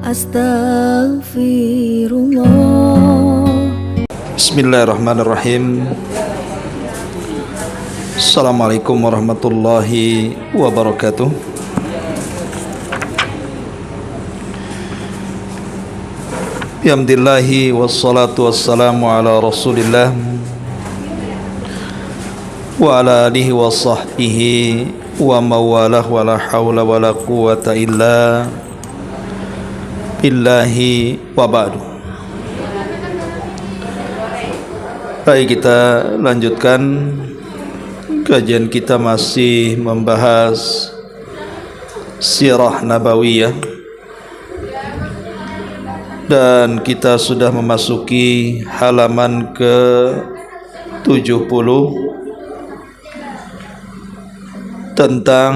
Astaghfirullah. Bismillahirrahmanirrahim. Assalamualaikum warahmatullahi wabarakatuh. Bihamdillahi wassalatu wassalamu ala rasulillah wa ala alihi wa sahbihi wa mawalah wa la hawla wa la quwata illa billahi wa ba'du. Baik, kita lanjutkan kajian kita, masih membahas sirah nabawiyah, dan kita sudah memasuki halaman ke-70 tentang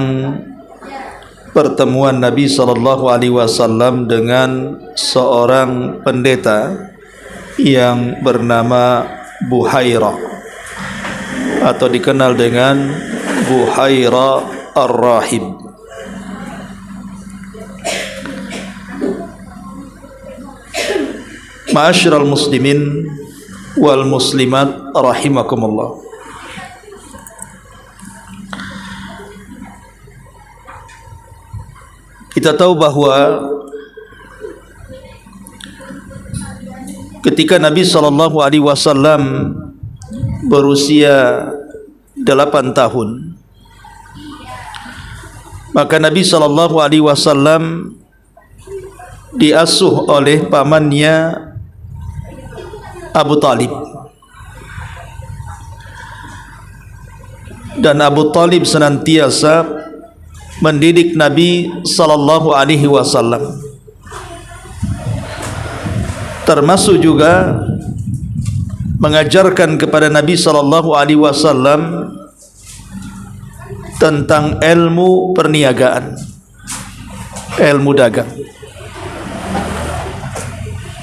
pertemuan Nabi SAW dengan seorang pendeta yang bernama Buhairah, atau dikenal dengan Buhairah Ar-Rahib. Ma'asyiral muslimin wal muslimat rahimakumullah. Kita tahu bahwa ketika Nabi SAW berusia 8 tahun, maka Nabi SAW diasuh oleh pamannya Abu Talib, dan Abu Talib senantiasa mendidik Nabi SAW, termasuk juga mengajarkan kepada Nabi SAW tentang ilmu perniagaan, ilmu dagang.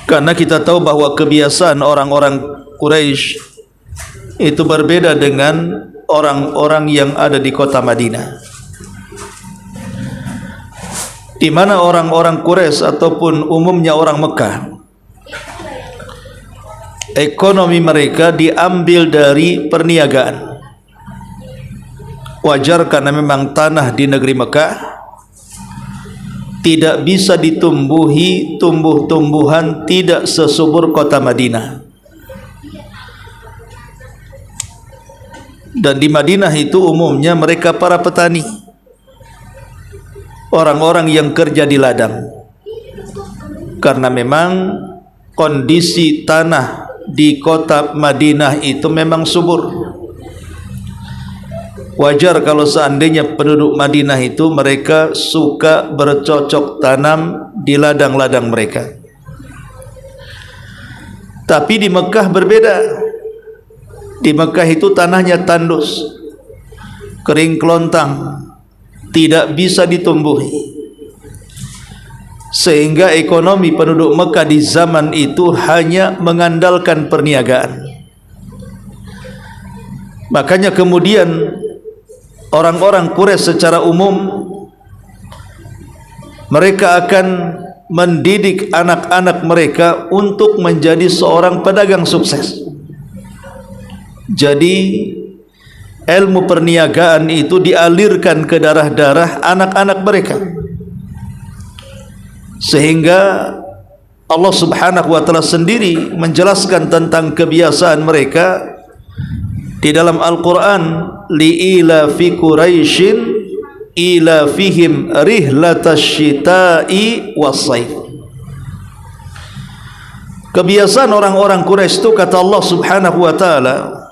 Karena kita tahu bahwa kebiasaan orang-orang Quraisy itu berbeda dengan orang-orang yang ada di kota Madinah, di mana orang-orang Quraisy ataupun umumnya orang Mekah, ekonomi mereka diambil dari perniagaan. Wajar karena memang tanah di negeri Mekah tidak bisa ditumbuhi tumbuh-tumbuhan tidak sesubur kota Madinah. Dan di Madinah itu umumnya mereka para petani, orang-orang yang kerja di ladang, karena memang kondisi tanah di kota Madinah itu memang subur. Wajar kalau seandainya penduduk Madinah itu mereka suka bercocok tanam di ladang-ladang mereka. Tapi di Mekah berbeda. Di Mekah itu tanahnya tandus, kering kelontang, tidak bisa ditumbuhi, sehingga ekonomi penduduk Mekah di zaman itu hanya mengandalkan perniagaan. Makanya kemudian orang-orang Quraisy secara umum mereka akan mendidik anak-anak mereka untuk menjadi seorang pedagang sukses. Jadi ilmu perniagaan itu dialirkan ke darah-darah anak-anak mereka, sehingga Allah Subhanahu wa taala sendiri menjelaskan tentang kebiasaan mereka di dalam Al-Qur'an, li'ila fi Quraisyin ila fihim rihlatash syita'i was-saif. Kebiasaan orang-orang Quraisy itu, kata Allah Subhanahu wa taala,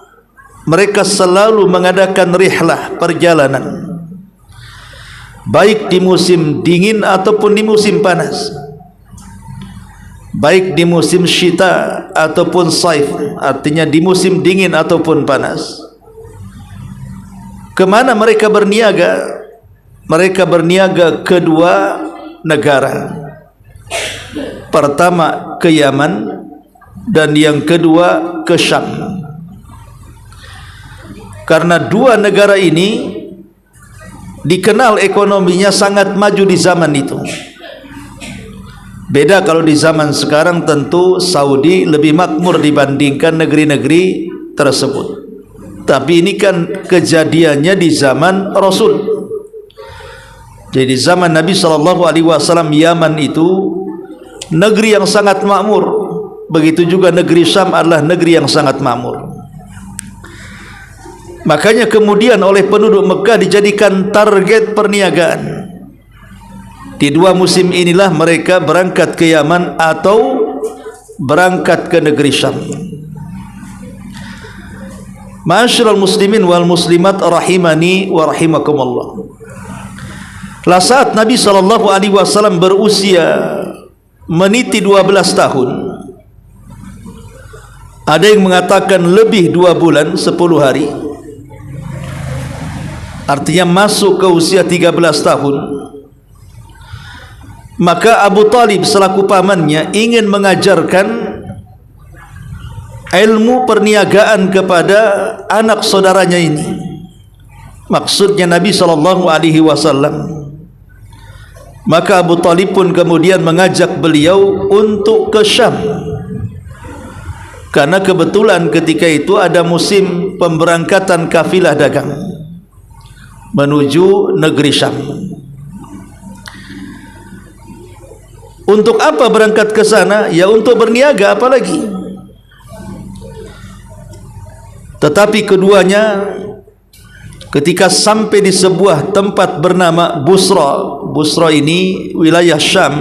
mereka selalu mengadakan rihlah, perjalanan, baik di musim dingin ataupun di musim panas, baik di musim syita ataupun saif, artinya di musim dingin ataupun panas. Kemana mereka berniaga? Mereka berniaga kedua negara. Pertama ke Yaman, dan yang kedua ke Syam. Karena dua negara ini dikenal ekonominya sangat maju di zaman itu. Beda kalau di zaman sekarang, tentu Saudi lebih makmur dibandingkan negeri-negeri tersebut. Tapi ini kan kejadiannya di zaman Rasul. Jadi zaman Nabi SAW, Yaman itu negeri yang sangat makmur. Begitu juga negeri Syam adalah negeri yang sangat makmur. Makanya kemudian oleh penduduk Mekah dijadikan target perniagaan. Di dua musim inilah mereka berangkat ke Yaman atau berangkat ke negeri Syam. Ma'asyiral muslimin wal muslimat rahimani wa rahimakumullah. Lah saat Nabi SAW berusia meniti 12 tahun, ada yang mengatakan lebih 2 bulan 10 hari, artinya masuk ke usia 13 tahun, maka Abu Talib selaku pamannya ingin mengajarkan ilmu perniagaan kepada anak saudaranya ini. Maksudnya Nabi SAW. Maka Abu Talib pun kemudian mengajak beliau untuk ke Syam, karena kebetulan ketika itu ada musim pemberangkatan kafilah dagang menuju negeri Syam. Untuk apa berangkat ke sana? Ya untuk berniaga, apalagi. Tetapi keduanya ketika sampai di sebuah tempat bernama Busra. Busra ini wilayah Syam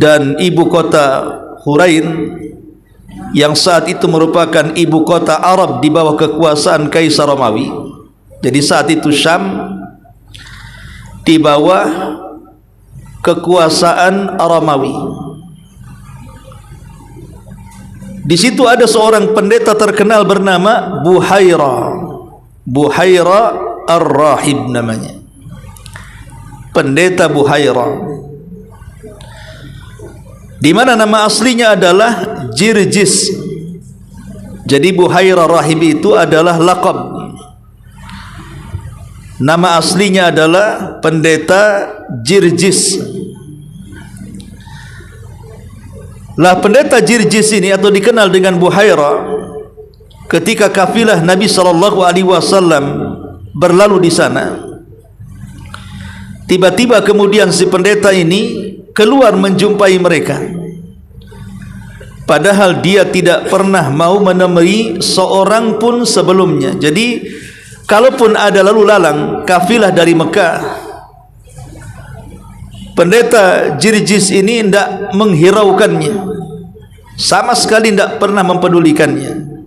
dan ibu kota Hurain, yang saat itu merupakan ibu kota Arab di bawah kekuasaan Kaisar Romawi. Jadi saat itu Syam di bawah kekuasaan Romawi. Di situ ada seorang pendeta terkenal bernama Buhaira Ar-Rahib namanya. Pendeta Buhaira, di mana nama aslinya adalah Jirjis. Jadi Buhaira Rahib itu adalah laqab. Nama aslinya adalah pendeta Jirjis. Lah pendeta Jirjis ini atau dikenal dengan Buhaira, ketika kafilah Nabi SAW berlalu di sana, tiba-tiba kemudian si pendeta ini keluar menjumpai mereka, padahal dia tidak pernah mau menemui seorang pun sebelumnya. Jadi kalaupun ada lalu lalang kafilah dari Mekah, pendeta Jirjis ini tidak menghiraukannya, sama sekali tidak pernah mempedulikannya.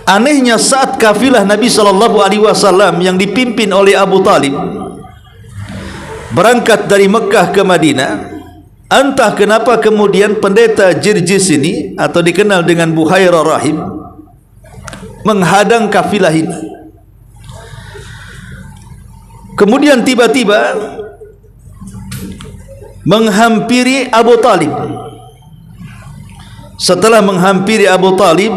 Anehnya saat kafilah Nabi SAW yang dipimpin oleh Abu Talib berangkat dari Mekah ke Madinah, entah kenapa kemudian pendeta Jirjis ini atau dikenal dengan Buhaira Rahib menghadang kafilah ini. Kemudian tiba-tiba menghampiri Abu Talib. Setelah menghampiri Abu Talib,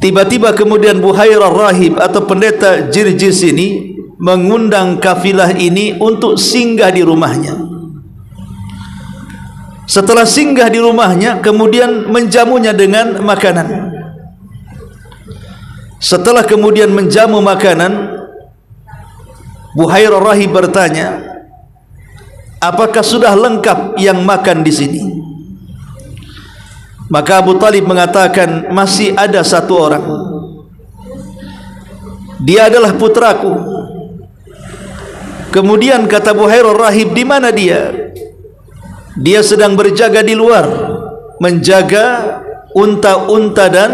tiba-tiba kemudian Buhaira Rahib atau pendeta Jirjis ini mengundang kafilah ini untuk singgah di rumahnya. Setelah singgah di rumahnya, kemudian menjamunya dengan makanan. Setelah kemudian menjamu makanan, Buhaira Rahib bertanya, apakah sudah lengkap yang makan di sini? Maka Abu Talib mengatakan, masih ada satu orang. Dia adalah putraku. Kemudian kata Buhaira Rahib, di mana dia? Dia sedang berjaga di luar, menjaga unta-unta dan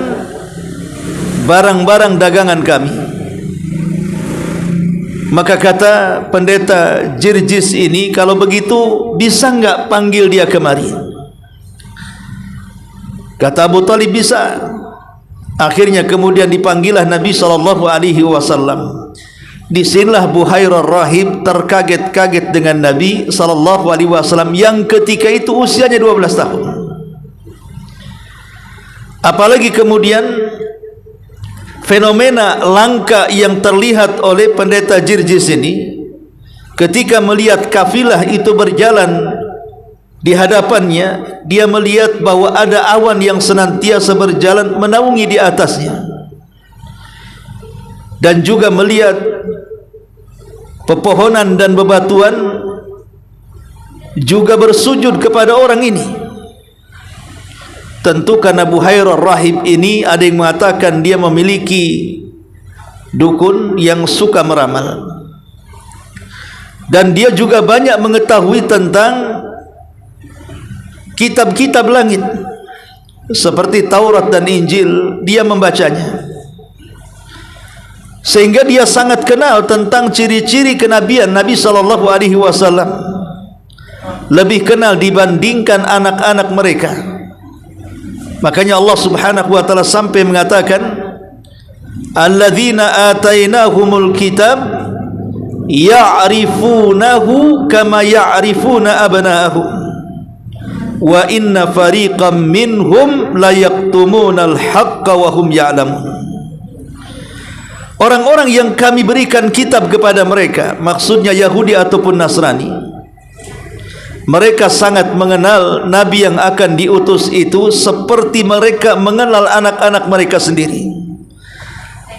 barang-barang dagangan kami. Maka kata pendeta Jirjis ini, kalau begitu bisa enggak panggil dia kemari? Kata Abu Talib, bisa. Akhirnya kemudian dipanggillah Nabi SAW. Disinilah Buhaira Rahib terkaget-kaget dengan Nabi SAW yang ketika itu usianya 12 tahun. Apalagi kemudian fenomena langka yang terlihat oleh pendeta Jirjis ini, ketika melihat kafilah itu berjalan di hadapannya, dia melihat bahwa ada awan yang senantiasa berjalan menaungi di atasnya, dan juga melihat pepohonan dan bebatuan juga bersujud kepada orang ini. Tentu karena Buhairah rahib ini ada yang mengatakan dia memiliki dukun yang suka meramal, dan dia juga banyak mengetahui tentang kitab-kitab langit seperti Taurat dan Injil. Dia membacanya, sehingga dia sangat kenal tentang ciri-ciri kenabian Nabi SAW, lebih kenal dibandingkan anak-anak mereka. Makanya Allah Subhanahu wa taala sampai mengatakan, alladzina atainahumul kitab ya'rifunahu kama ya'rifuna abna'ahum wa inna fariqam minhum la yaktumunal haqqa wa hum ya'lamun. Orang-orang yang kami berikan kitab kepada mereka, maksudnya Yahudi ataupun Nasrani, mereka sangat mengenal Nabi yang akan diutus itu seperti mereka mengenal anak-anak mereka sendiri.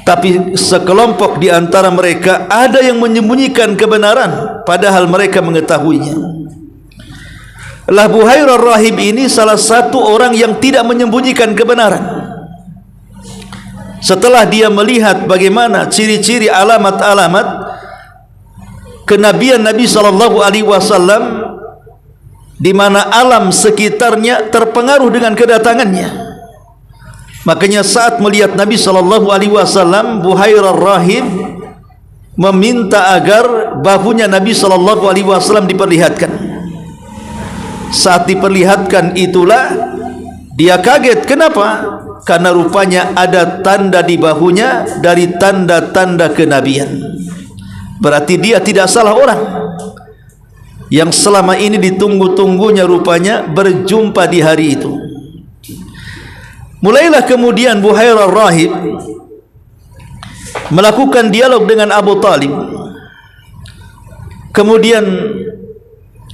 Tapi sekelompok di antara mereka ada yang menyembunyikan kebenaran, padahal mereka mengetahuinya. Lah Buhairah rahib ini salah satu orang yang tidak menyembunyikan kebenaran. Setelah dia melihat bagaimana ciri-ciri alamat-alamat kenabian Nabi SAW, di mana alam sekitarnya terpengaruh dengan kedatangannya, makanya saat melihat Nabi SAW, Buhairah rahib meminta agar bahunya Nabi SAW diperlihatkan. Saat diperlihatkan itulah dia kaget. Kenapa? Karena rupanya ada tanda di bahunya dari tanda-tanda kenabian. Berarti dia tidak salah orang. Yang selama ini ditunggu-tunggunya rupanya berjumpa di hari itu. Mulailah kemudian Buhairah rahib melakukan dialog dengan Abu Talib. Kemudian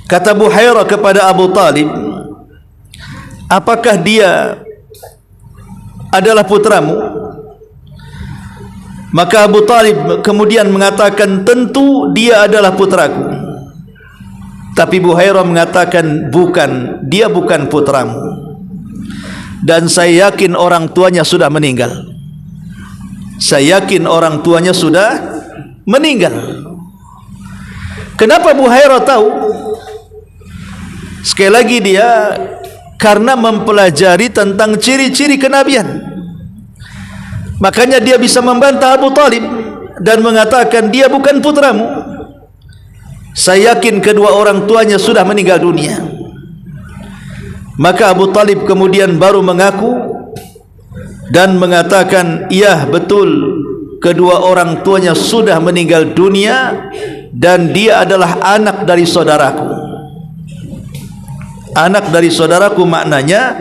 kata Buhairah kepada Abu Talib, apakah dia adalah putramu? Maka Abu Talib kemudian mengatakan, tentu dia adalah putraku. Tapi Buhairah mengatakan, bukan, dia bukan putramu, dan saya yakin orang tuanya sudah meninggal. Saya yakin orang tuanya sudah meninggal. Kenapa Buhairah tahu? Sekali lagi dia karena mempelajari tentang ciri-ciri kenabian. Makanya dia bisa membantah Abu Talib dan mengatakan dia bukan putramu. Saya yakin kedua orang tuanya sudah meninggal dunia. Maka Abu Talib kemudian baru mengaku dan mengatakan, iya betul, kedua orang tuanya sudah meninggal dunia dan dia adalah anak dari saudaraku. Anak dari saudaraku maknanya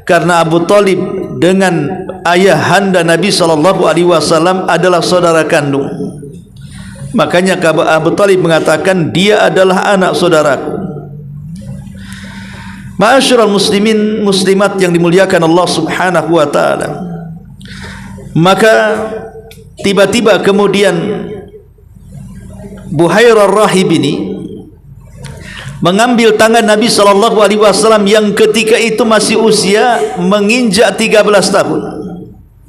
karena Abu Talib dengan ayahanda Nabi SAW adalah saudara kandung. Makanya Abu Talib mengatakan dia adalah anak saudaraku. Ma'asyiral muslimin muslimat yang dimuliakan Allah Subhanahu wa taala. Maka tiba-tiba kemudian Buhairah rahib ini mengambil tangan Nabi SAW yang ketika itu masih usia menginjak 13 tahun,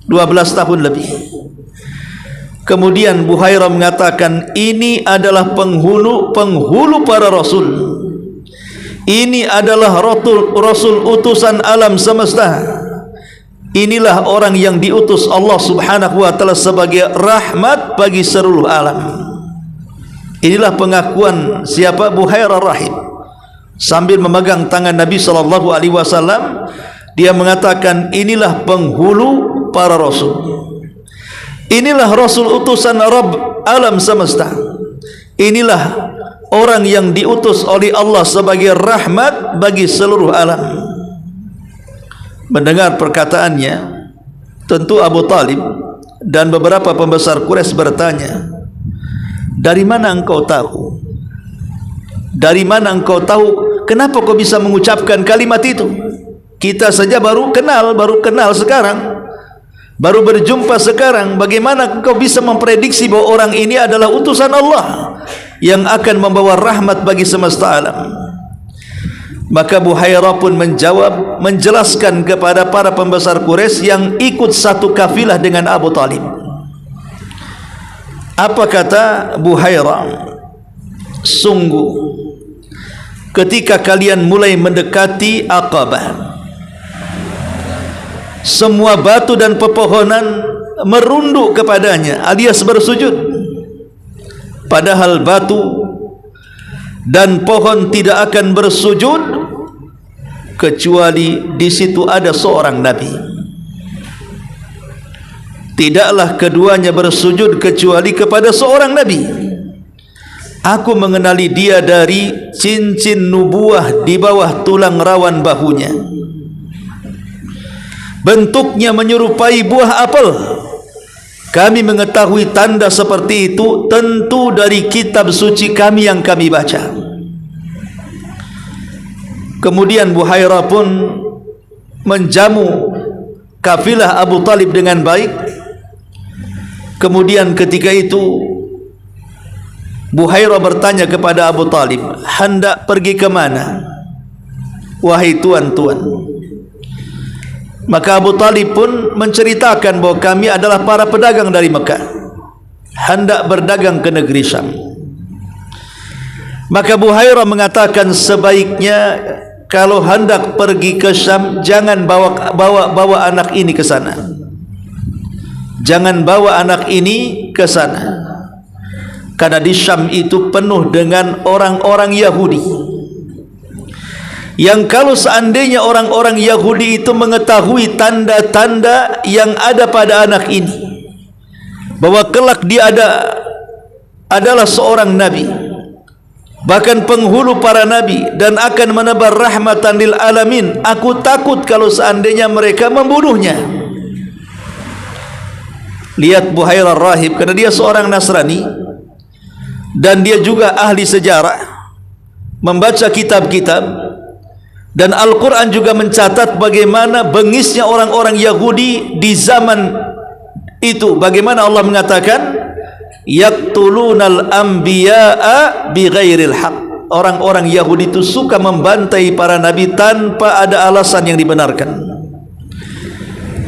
12 tahun lebih. Kemudian Buhairah mengatakan, ini adalah penghulu para rasul. Ini adalah rasul utusan alam semesta. Inilah orang yang diutus Allah Subhanahu wa taala sebagai rahmat bagi seluruh alam. Inilah pengakuan siapa? Buhairah rahib. Sambil memegang tangan Nabi SAW, dia mengatakan, inilah penghulu para rasul. Inilah rasul utusan Rabb alam semesta. Inilah orang yang diutus oleh Allah sebagai rahmat bagi seluruh alam. Mendengar perkataannya, tentu Abu Talib dan beberapa pembesar Quraisy bertanya, dari mana engkau tahu? Dari mana engkau tahu? Kenapa kau bisa mengucapkan kalimat itu? Kita saja baru kenal sekarang, baru berjumpa sekarang. Bagaimana kau bisa memprediksi bahwa orang ini adalah utusan Allah yang akan membawa rahmat bagi semesta alam? Maka Buhairah pun menjawab, menjelaskan kepada para pembesar Quraisy yang ikut satu kafilah dengan Abu Talib. Apa kata Buhairah? Sungguh, ketika kalian mulai mendekati Aqabah, semua batu dan pepohonan merunduk kepadanya alias bersujud. Padahal batu dan pohon tidak akan bersujud kecuali di situ ada seorang nabi. Tidaklah keduanya bersujud kecuali kepada seorang nabi. Aku mengenali dia dari cincin nubuah di bawah tulang rawan bahunya. Bentuknya menyerupai buah apel. Kami mengetahui tanda seperti itu tentu dari kitab suci kami yang kami baca. Kemudian Buhairah pun menjamu kafilah Abu Talib dengan baik. Kemudian ketika itu Buhairah bertanya kepada Abu Talib, hendak pergi ke mana, wahai tuan-tuan? Maka Abu Talib pun menceritakan bahwa kami adalah para pedagang dari Mekah, hendak berdagang ke negeri Syam. Maka Buhairah mengatakan, sebaiknya kalau hendak pergi ke Syam jangan bawa anak ini ke sana. Jangan bawa anak ini ke sana. Karena di Syam itu penuh dengan orang-orang Yahudi, yang kalau seandainya orang-orang Yahudi itu mengetahui tanda-tanda yang ada pada anak ini, bahwa kelak dia adalah seorang nabi, bahkan penghulu para nabi, dan akan menebar rahmatan lil alamin, aku takut kalau seandainya mereka membunuhnya. Lihat Buhairah rahib, karena dia seorang Nasrani dan dia juga ahli sejarah, membaca kitab-kitab, dan Al-Quran juga mencatat bagaimana bengisnya orang-orang Yahudi di zaman itu. Bagaimana Allah mengatakan, yaqtulunal anbiya'a bighairil haq. Orang-orang Yahudi itu suka membantai para nabi tanpa ada alasan yang dibenarkan.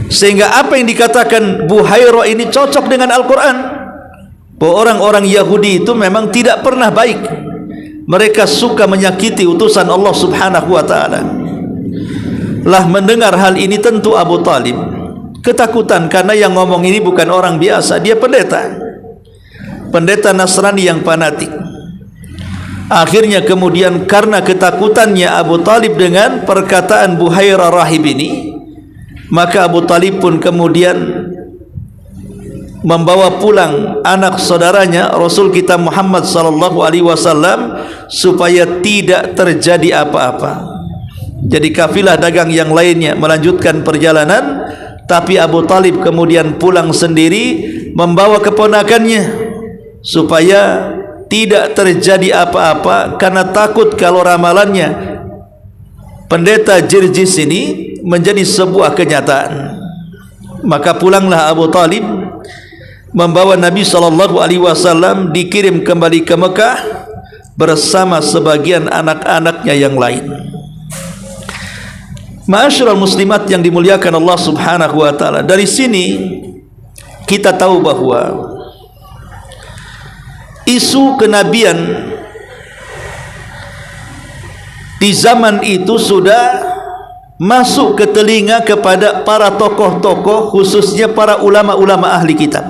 Sehingga apa yang dikatakan Buhairah ini cocok dengan Al-Quran, bahwa orang-orang Yahudi itu memang tidak pernah baik. Mereka suka menyakiti utusan Allah subhanahu wa ta'ala. Lah mendengar hal ini tentu Abu Talib ketakutan, karena yang ngomong ini bukan orang biasa, dia pendeta Nasrani yang fanatik. Akhirnya kemudian karena ketakutannya Abu Talib dengan perkataan Buhairah rahib ini, maka Abu Talib pun kemudian membawa pulang anak saudaranya Rasul kita Muhammad sallallahu alaihi wasallam supaya tidak terjadi apa-apa. Jadi kafilah dagang yang lainnya melanjutkan perjalanan, tapi Abu Talib kemudian pulang sendiri membawa keponakannya supaya tidak terjadi apa-apa, karena takut kalau ramalannya pendeta Jirjis ini menjadi sebuah kenyataan. Maka pulanglah Abu Talib membawa Nabi SAW dikirim kembali ke Mekah bersama sebagian anak-anaknya yang lain. Ma'asyiral muslimat yang dimuliakan Allah subhanahu wa ta'ala, dari sini kita tahu bahwa isu kenabian di zaman itu sudah masuk ke telinga kepada para tokoh-tokoh, khususnya para ulama-ulama ahli kitab.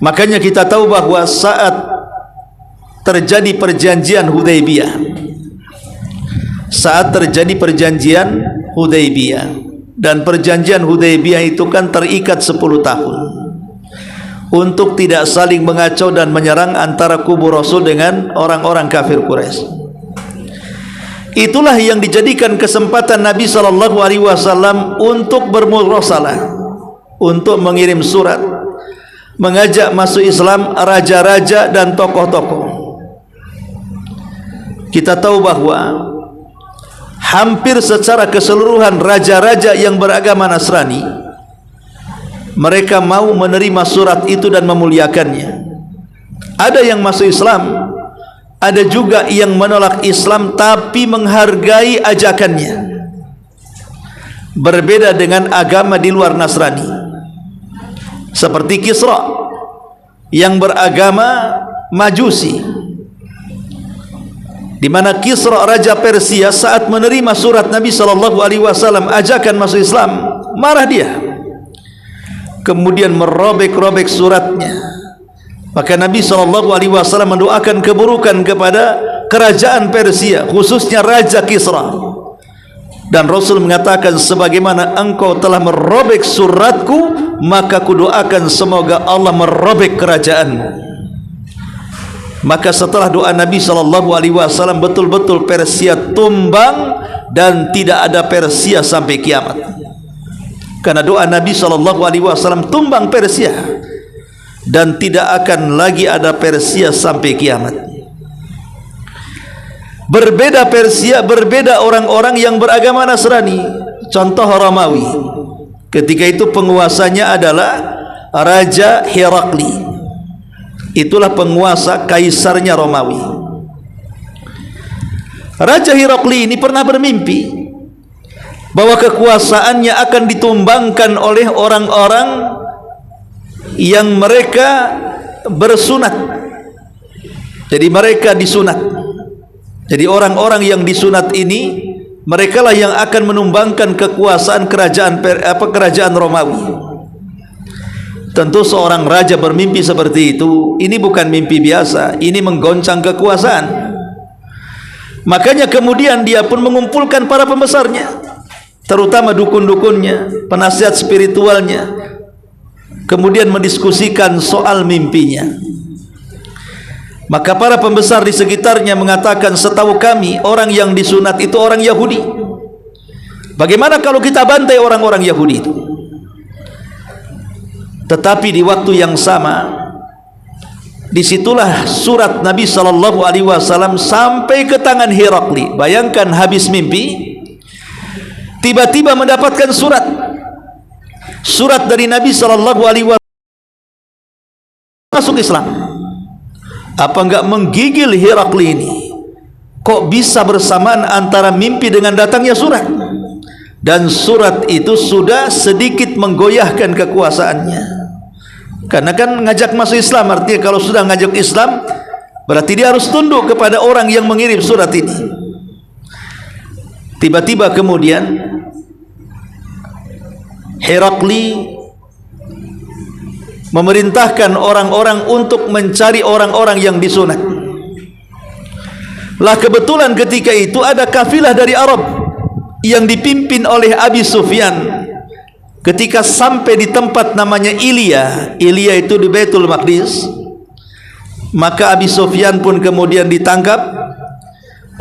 Makanya kita tahu bahwa saat terjadi perjanjian Hudaybiyah, dan perjanjian Hudaybiyah itu kan terikat 10 tahun untuk tidak saling mengacau dan menyerang antara kubu Rasul dengan orang-orang kafir Quraisy. Itulah yang dijadikan kesempatan Nabi SAW untuk bermurasalah, untuk mengirim surat, mengajak masuk Islam raja-raja dan tokoh-tokoh. Kita tahu bahwa hampir secara keseluruhan raja-raja yang beragama Nasrani, mereka mau menerima surat itu dan memuliakannya. Ada yang masuk Islam, ada juga yang menolak Islam tapi menghargai ajakannya. Berbeda dengan agama di luar Nasrani, seperti Kisra yang beragama Majusi, di mana Kisra raja Persia saat menerima surat Nabi SAW ajakan masuk Islam, marah dia, kemudian merobek-robek suratnya. Maka Nabi SAW mendoakan keburukan kepada kerajaan Persia, khususnya Raja Kisra. Dan Rasul mengatakan, sebagaimana engkau telah merobek suratku, maka kudoakan semoga Allah merobek kerajaanmu. Maka setelah doa Nabi SAW, betul-betul Persia tumbang dan tidak ada Persia sampai kiamat. Karena doa Nabi SAW, tumbang Persia dan tidak akan lagi ada Persia sampai kiamat. Berbeda Persia, berbeda orang-orang yang beragama Nasrani. Contoh Romawi, ketika itu penguasanya adalah Raja Herakli. Itulah penguasa, kaisarnya Romawi. Raja Herakli ini pernah bermimpi bahwa kekuasaannya akan ditumbangkan oleh orang-orang yang mereka bersunat. Jadi mereka disunat. Jadi orang-orang yang disunat ini, merekalah yang akan menumbangkan kekuasaan kerajaan Romawi. Tentu seorang raja bermimpi seperti itu, ini bukan mimpi biasa, ini menggoncang kekuasaan. Makanya kemudian dia pun mengumpulkan para pembesarnya, terutama dukun-dukunnya, penasihat spiritualnya, kemudian mendiskusikan soal mimpinya. Maka para pembesar di sekitarnya mengatakan, setahu kami orang yang disunat itu orang Yahudi. Bagaimana kalau kita bantai orang-orang Yahudi itu? Tetapi di waktu yang sama, disitulah surat Nabi SAW sampai ke tangan Herakli. Bayangkan habis mimpi, tiba-tiba mendapatkan surat dari Nabi SAW masuk Islam. Apa enggak menggigil Herakli ini? Kok bisa bersamaan antara mimpi dengan datangnya surat? Dan surat itu sudah sedikit menggoyahkan kekuasaannya. Karena kan ngajak masuk Islam, artinya kalau sudah ngajak Islam, berarti dia harus tunduk kepada orang yang mengirim surat ini. Tiba-tiba kemudian Herakli memerintahkan orang-orang untuk mencari orang-orang yang disunat. Lah kebetulan ketika itu ada kafilah dari Arab yang dipimpin oleh Abi Sufyan. Ketika sampai di tempat namanya Ilya itu di Baitul Maqdis, maka Abi Sufyan pun kemudian ditangkap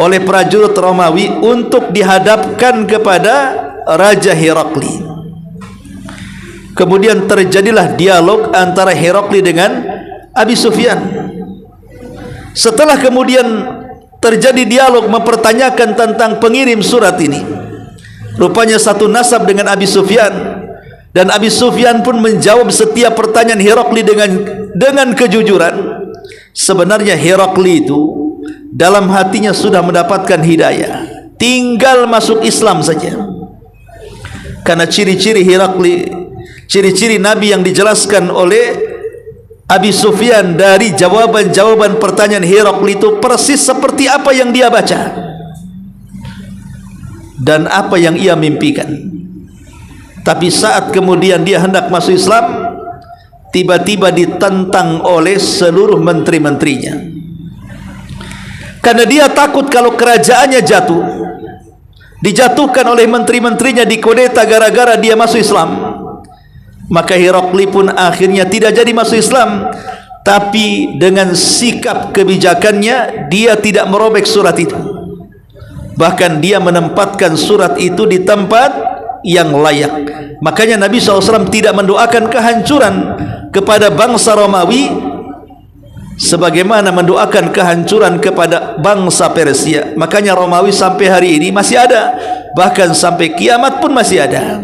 oleh prajurit Romawi untuk dihadapkan kepada Raja Herakli. Kemudian terjadilah dialog antara Herakli dengan Abi Sufyan. Setelah kemudian terjadi dialog mempertanyakan tentang pengirim surat ini, rupanya satu nasab dengan Abi Sufyan. Dan Abi Sufyan pun menjawab setiap pertanyaan Herakli dengan kejujuran. Sebenarnya Herakli itu dalam hatinya sudah mendapatkan hidayah, tinggal masuk Islam saja. Karena ciri-ciri Herakli, ciri-ciri Nabi yang dijelaskan oleh Abi Sufyan dari jawaban-jawaban pertanyaan Herakli itu persis seperti apa yang dia baca dan apa yang ia mimpikan. Tapi saat kemudian dia hendak masuk Islam, tiba-tiba ditentang oleh seluruh menteri-menterinya. Karena dia takut kalau kerajaannya jatuh, dijatuhkan oleh menteri-menterinya, dikudeta gara-gara dia masuk Islam. Maka Herakli pun akhirnya tidak jadi masuk Islam. Tapi dengan sikap kebijakannya, dia tidak merobek surat itu. Bahkan dia menempatkan surat itu di tempat yang layak. Makanya Nabi SAW tidak mendoakan kehancuran kepada bangsa Romawi sebagaimana mendoakan kehancuran kepada bangsa Persia. Makanya Romawi sampai hari ini masih ada, bahkan sampai kiamat pun masih ada,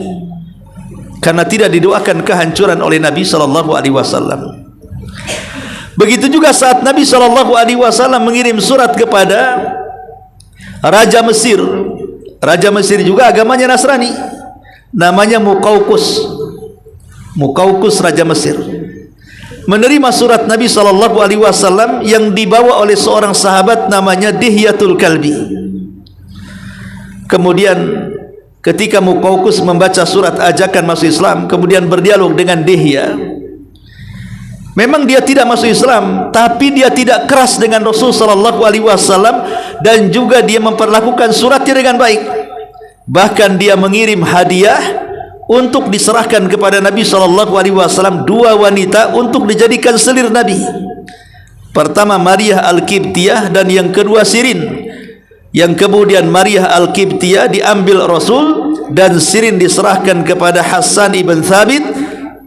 karena tidak didoakan kehancuran oleh Nabi SAW. Begitu juga saat Nabi SAW mengirim surat kepada Raja Mesir. Raja Mesir juga agamanya Nasrani, namanya Muqawqus. Muqawqus Raja Mesir menerima surat Nabi SAW yang dibawa oleh seorang sahabat namanya Dihyatul Kalbi. Kemudian ketika Muqawqus membaca surat ajakan masuk Islam, kemudian berdialog dengan Dihya. Memang dia tidak masuk Islam, tapi dia tidak keras dengan Rasul SAW, dan juga dia memperlakukan suratnya dengan baik. Bahkan dia mengirim hadiah untuk diserahkan kepada Nabi SAW, 2 wanita untuk dijadikan selir Nabi. Pertama Maria Al-Qibtiyah, dan yang kedua Sirin. Yang kemudian Maria Al-Qibtiyah diambil Rasul, dan Sirin diserahkan kepada Hasan ibn Thabit,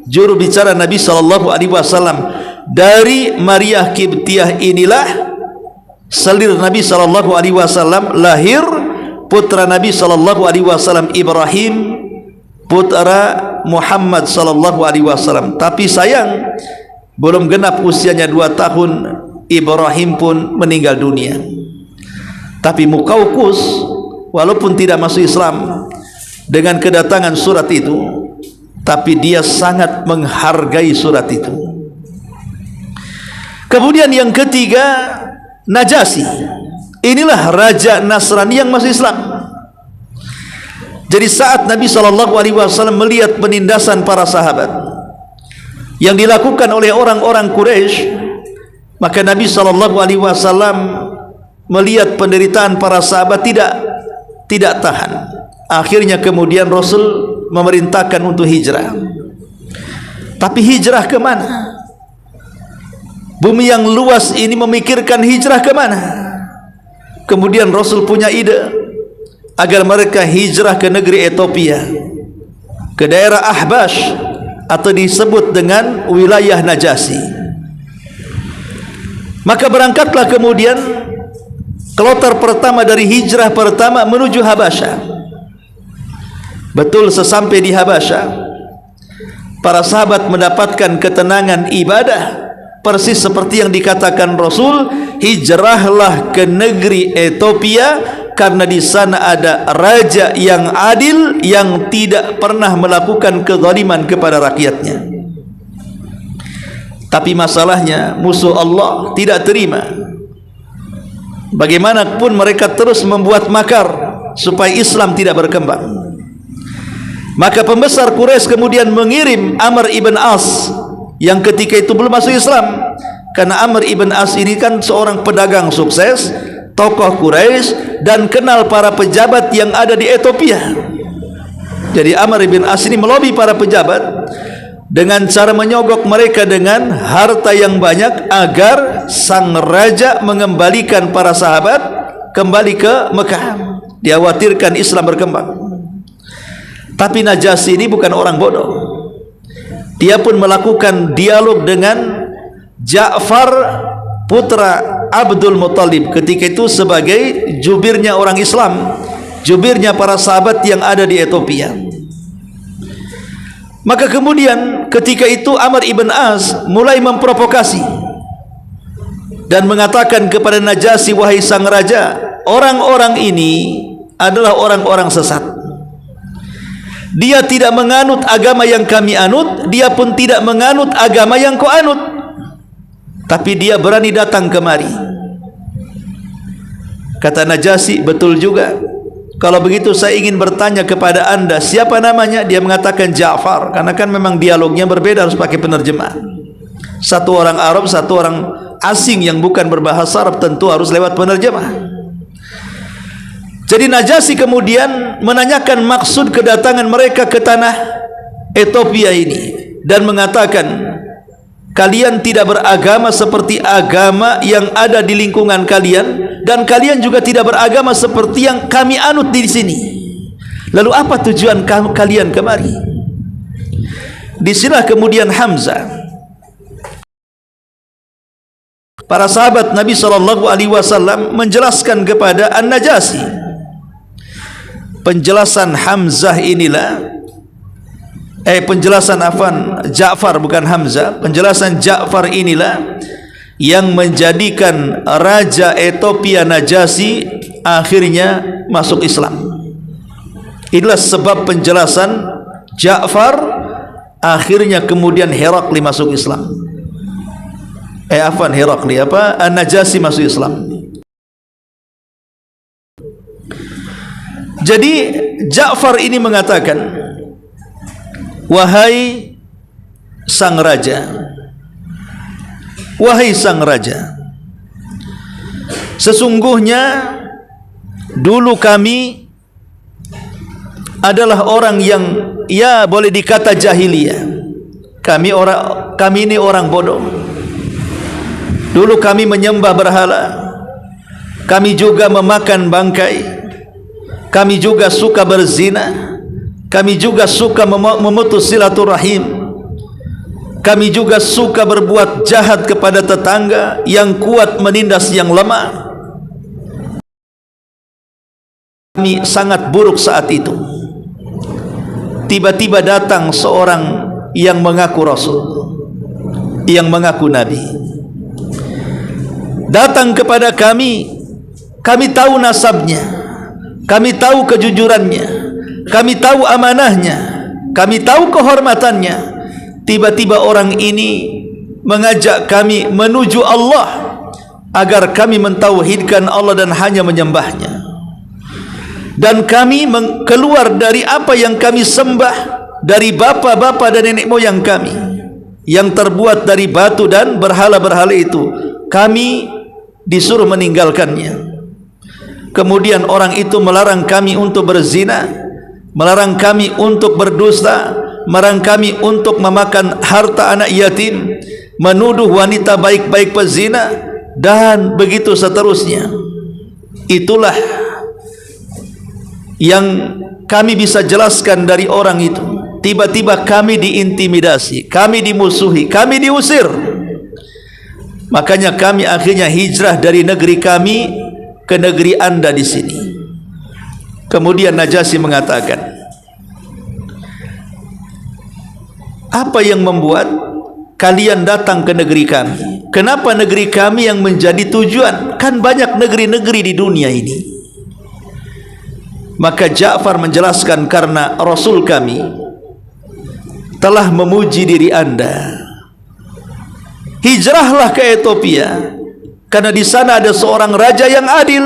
juru bicara Nabi SAW. Dari Maria Qibtiyah inilah selir Nabi SAW lahir putra Nabi SAW Ibrahim, putra Muhammad SAW. Tapi sayang, belum genap usianya 2 tahun, Ibrahim pun meninggal dunia. Tapi Muqawqus walaupun tidak masuk Islam, dengan kedatangan surat itu, tapi dia sangat menghargai surat itu. Kemudian yang ketiga, Najasyi. Inilah raja Nasrani yang masuk Islam. Jadi saat Nabi SAW melihat penindasan para sahabat yang dilakukan oleh orang-orang Quraisy, maka Nabi SAW melihat penderitaan para sahabat tidak tahan. Akhirnya kemudian Rasul memerintahkan untuk hijrah. Tapi hijrah ke mana? Bumi yang luas ini memikirkan hijrah ke mana? Kemudian Rasul punya ide agar mereka hijrah ke negeri Ethiopia, ke daerah Ahbash, atau disebut dengan wilayah Najasyi. Maka berangkatlah kemudian kloter pertama dari hijrah pertama menuju Habasyah. Betul, sesampai di Habasyah, para sahabat mendapatkan ketenangan ibadah, persis seperti yang dikatakan Rasul, hijrahlah ke negeri Ethiopia karena di sana ada raja yang adil yang tidak pernah melakukan kezaliman kepada rakyatnya. Tapi masalahnya musuh Allah tidak terima. Bagaimanapun mereka terus membuat makar supaya Islam tidak berkembang. Maka pembesar Quraisy kemudian mengirim Amr ibn As, yang ketika itu belum masuk Islam, karena Amr ibn As ini kan seorang pedagang sukses, tokoh Quraisy, dan kenal para pejabat yang ada di Ethiopia. Jadi Amr ibn As ini melobi para pejabat dengan cara menyogok mereka dengan harta yang banyak agar sang raja mengembalikan para sahabat kembali ke Mekah. Dikhawatirkan Islam berkembang. Tapi Najasyi ini bukan orang bodoh. Dia pun melakukan dialog dengan Ja'far putra Abdul Muttalib, ketika itu sebagai jubirnya orang Islam, jubirnya para sahabat yang ada di Ethiopia. Maka kemudian ketika itu Amr ibn As mulai memprovokasi dan mengatakan kepada Najasyi, wahai sang raja, orang-orang ini adalah orang-orang sesat. Dia tidak menganut agama yang kami anut, dia pun tidak menganut agama yang kau anut, tapi dia berani datang kemari. Kata Najasyi, betul juga. Kalau begitu saya ingin bertanya kepada anda, siapa namanya? Dia mengatakan Ja'far, karena kan memang dialognya berbeda, harus pakai penerjemah. Satu orang Arab, satu orang asing yang bukan berbahasa Arab, tentu harus lewat penerjemah. Jadi Najasyi kemudian menanyakan maksud kedatangan mereka ke tanah Ethiopia ini, dan mengatakan, kalian tidak beragama seperti agama yang ada di lingkungan kalian, dan kalian juga tidak beragama seperti yang kami anut di sini. Lalu apa tujuan kalian kemari? Disinilah kemudian Hamzah, para sahabat Nabi SAW menjelaskan kepada An-Najasi. Penjelasan Hamzah inilah penjelasan Ja'far, bukan Hamzah. Penjelasan Ja'far inilah yang menjadikan Raja Ethiopia Najasi akhirnya masuk Islam. Inilah sebab penjelasan Ja'far akhirnya kemudian Herakli masuk Islam. Herakli An-Najasi masuk Islam. Jadi Ja'far ini mengatakan, wahai sang raja, wahai sang raja, sesungguhnya dulu kami adalah orang yang boleh dikata jahiliyah. Kami ini orang bodoh. Dulu kami menyembah berhala, kami juga memakan bangkai, kami juga suka berzina, kami juga suka memutus silaturahim, kami juga suka berbuat jahat kepada tetangga, yang kuat menindas yang lemah. Kami sangat buruk saat itu. Tiba-tiba datang seorang yang mengaku Rasul, yang mengaku Nabi, datang kepada kami. Kami tahu nasabnya, kami tahu kejujurannya, kami tahu amanahnya, kami tahu kehormatannya. Tiba-tiba orang ini mengajak kami menuju Allah, agar kami mentauhidkan Allah dan hanya menyembahnya. Dan kami keluar dari apa yang kami sembah dari bapa-bapa dan nenek moyang kami, yang terbuat dari batu dan berhala-berhala itu. Kami disuruh meninggalkannya. Kemudian orang itu melarang kami untuk berzina, melarang kami untuk berdusta, melarang kami untuk memakan harta anak yatim, menuduh wanita baik-baik pezina, dan begitu seterusnya. Itulah yang kami bisa jelaskan dari orang itu. Tiba-tiba kami diintimidasi, kami dimusuhi, kami diusir. Makanya kami akhirnya hijrah dari negeri kami ke negeri anda di sini. Kemudian Najasi mengatakan, apa yang membuat kalian datang ke negeri kami? Kenapa negeri kami yang menjadi tujuan? Kan banyak negeri-negeri di dunia ini. Maka Ja'far menjelaskan, karena Rasul kami telah memuji diri anda. Hijrahlah ke Ethiopia, karena di sana ada seorang raja yang adil,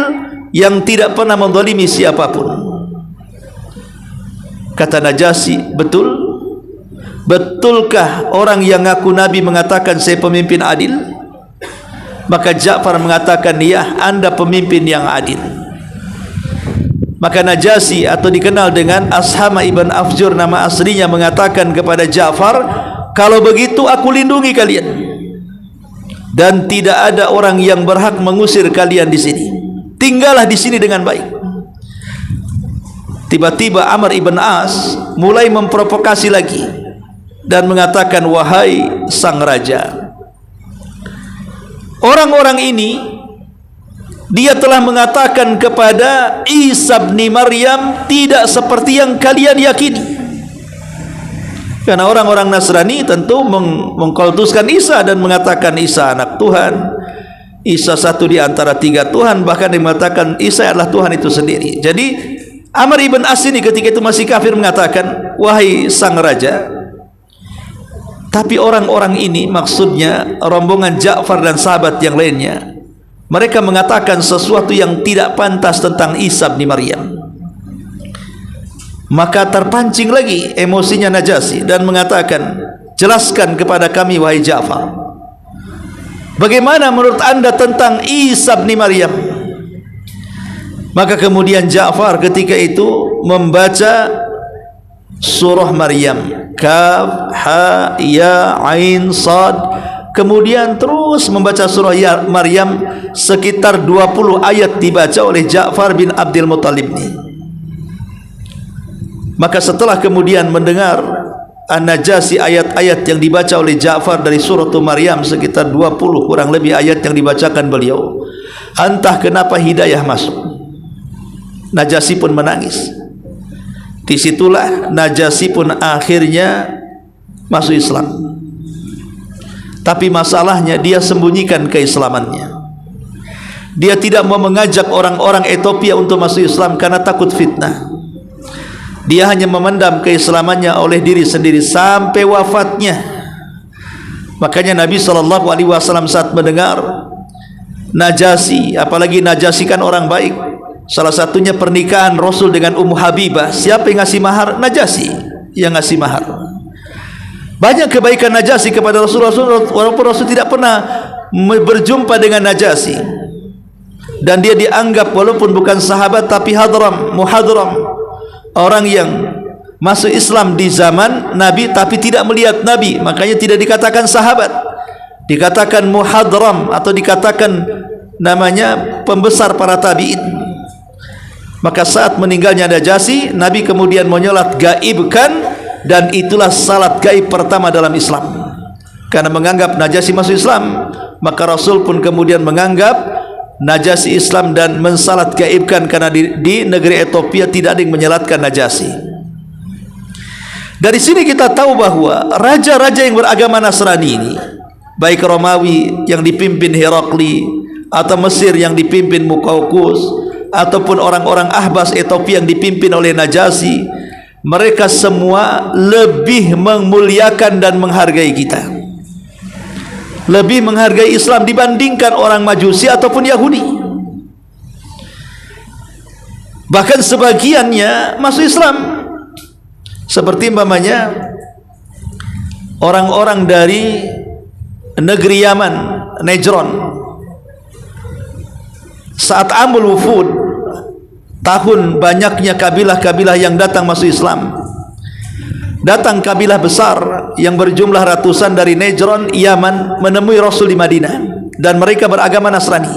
yang tidak pernah menzalimi siapapun. Kata Najasi, betul? Betulkah orang yang ngaku Nabi mengatakan saya pemimpin adil? Maka Ja'far mengatakan, ya, anda pemimpin yang adil. Maka Najasi, atau dikenal dengan Ashama ibn Afjur nama aslinya, mengatakan kepada Ja'far, kalau begitu aku lindungi kalian, dan tidak ada orang yang berhak mengusir kalian di sini. Tinggallah di sini dengan baik. Tiba-tiba Amr ibn As mulai memprovokasi lagi dan mengatakan, wahai sang raja, orang-orang ini dia telah mengatakan kepada Isa bin Maryam tidak seperti yang kalian yakini. Karena orang-orang Nasrani tentu mengkultuskan Isa dan mengatakan Isa anak Tuhan, Isa satu di antara tiga Tuhan, bahkan yang mengatakan Isa adalah Tuhan itu sendiri. Jadi Amr ibn As ini ketika itu masih kafir mengatakan, wahai sang raja. Tapi orang-orang ini, maksudnya rombongan Ja'far dan sahabat yang lainnya, mereka mengatakan sesuatu yang tidak pantas tentang Isa bin Maryam. Maka terpancing lagi emosinya Najasi dan mengatakan, jelaskan kepada kami wahai Ja'far, bagaimana menurut anda tentang Isa bin Maryam? Maka kemudian Ja'far ketika itu membaca surah Maryam, Kaf, Ha, Ya, Ain, Sad. Kemudian terus membaca surah Maryam, sekitar 20 ayat dibaca oleh Ja'far bin Abdul Muttalib ini. Maka setelah kemudian mendengar An-Najasyi ayat-ayat yang dibaca oleh Ja'far dari surah Maryam, sekitar 20 kurang lebih ayat yang dibacakan beliau, entah kenapa hidayah masuk. Najasyi pun menangis. Disitulah Najasyi pun akhirnya masuk Islam. Tapi masalahnya dia sembunyikan keislamannya. Dia tidak mau mengajak orang-orang Ethiopia untuk masuk Islam karena takut fitnah. Dia hanya memendam keislamannya oleh diri sendiri sampai wafatnya. Makanya Nabi SAW saat mendengar Najasyi, apalagi Najasyi kan orang baik, salah satunya pernikahan Rasul dengan Ummu Habibah, siapa yang ngasih mahar? Najasyi yang ngasih mahar. Banyak kebaikan Najasyi kepada Rasul, walaupun Rasul tidak pernah berjumpa dengan Najasyi, dan dia dianggap walaupun bukan sahabat tapi muhadram, orang yang masuk Islam di zaman Nabi tapi tidak melihat Nabi, makanya tidak dikatakan sahabat, dikatakan muhadram atau dikatakan namanya pembesar para tabi'in. Maka saat meninggalnya Najasyi, Nabi kemudian menyolat gaibkan, dan itulah salat gaib pertama dalam Islam. Karena menganggap Najasyi masuk Islam, maka Rasul pun kemudian menganggap Najasyi Islam dan mensalat gaibkan, karena di negeri Ethiopia tidak ada yang menyalatkan Najasyi. Dari sini kita tahu bahwa raja-raja yang beragama Nasrani ini, baik Romawi yang dipimpin Herakli, atau Mesir yang dipimpin Muqawqis, ataupun orang-orang Ahbas Ethiopia yang dipimpin oleh Najasyi, mereka semua lebih memuliakan dan menghargai kita, lebih menghargai Islam dibandingkan orang Majusi ataupun Yahudi. Bahkan sebagiannya masuk Islam, seperti umpamanya orang-orang dari negeri Yaman, Najran. Saat Amul Wufud, tahun banyaknya kabilah-kabilah yang datang masuk Islam, datang kabilah besar yang berjumlah ratusan dari Najran, Yaman, menemui Rasul di Madinah, dan mereka beragama Nasrani.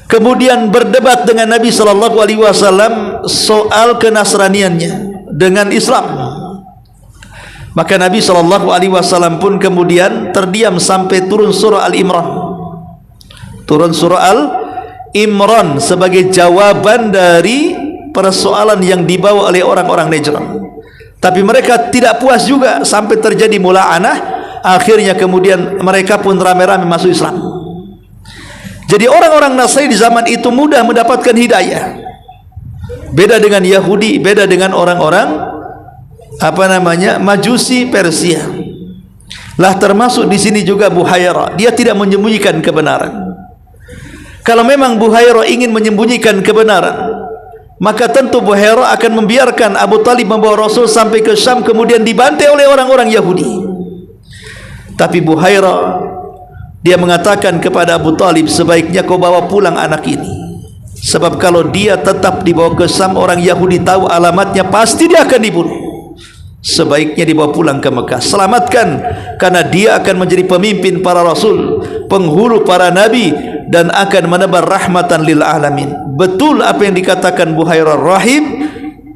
Kemudian berdebat dengan Nabi SAW soal kenasraniannya dengan Islam. Maka Nabi SAW pun kemudian terdiam sampai turun surah Al-Imran. Turun surah Al-Imran sebagai jawaban dari persoalan yang dibawa oleh orang-orang Najran. Tapi mereka tidak puas juga sampai terjadi mula'anah. Akhirnya kemudian mereka pun ramai-ramai masuk Islam. Jadi orang-orang Nasrani di zaman itu mudah mendapatkan hidayah. Beda dengan Yahudi, beda dengan orang-orang Majusi Persia. Lah termasuk di sini juga Buhaira, dia tidak menyembunyikan kebenaran. Kalau memang Buhaira ingin menyembunyikan kebenaran, maka tentu Buhaira akan membiarkan Abu Talib membawa Rasul sampai ke Syam, kemudian dibantai oleh orang-orang Yahudi. Tapi Buhaira, dia mengatakan kepada Abu Talib, sebaiknya kau bawa pulang anak ini, sebab kalau dia tetap dibawa ke Syam, orang Yahudi tahu alamatnya, pasti dia akan dibunuh. Sebaiknya dibawa pulang ke Mekah, selamatkan, karena dia akan menjadi pemimpin para Rasul, penghulu para Nabi, dan akan menebar rahmatan lil alamin. Betul apa yang dikatakan Buhairah rahim.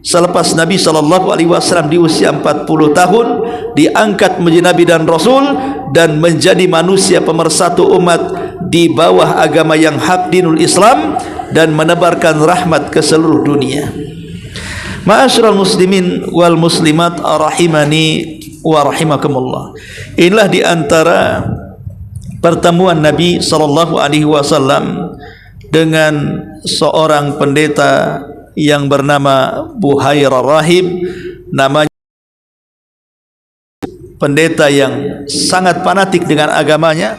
Selepas Nabi SAW di usia 40 tahun diangkat menjadi Nabi dan Rasul, dan menjadi manusia pemersatu umat di bawah agama yang hak, dinul Islam, dan menebarkan rahmat ke seluruh dunia. Ma'asyiral muslimin wal muslimat rahimani wa rahimakumullah. Inilah di antara pertemuan Nabi SAW dengan seorang pendeta yang bernama Buhairah rahib. Namanya pendeta yang sangat fanatik dengan agamanya,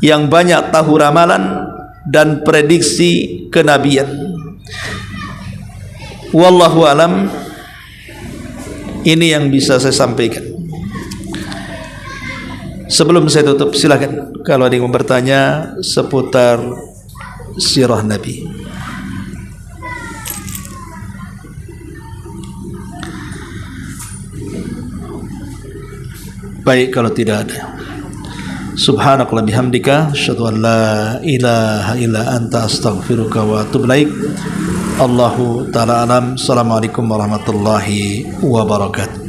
yang banyak tahu ramalan dan prediksi kenabian. Wallahu alam, ini yang bisa saya sampaikan. Sebelum saya tutup, silakan kalau ada yang bertanya seputar sirah Nabi. Baik, kalau tidak ada, Subhanakallah bihamdika asyhadu an la ilaha illa anta astaghfiruka wa atubu ilaik. Allahu taala alam. Assalamualaikum warahmatullahi wabarakatuh.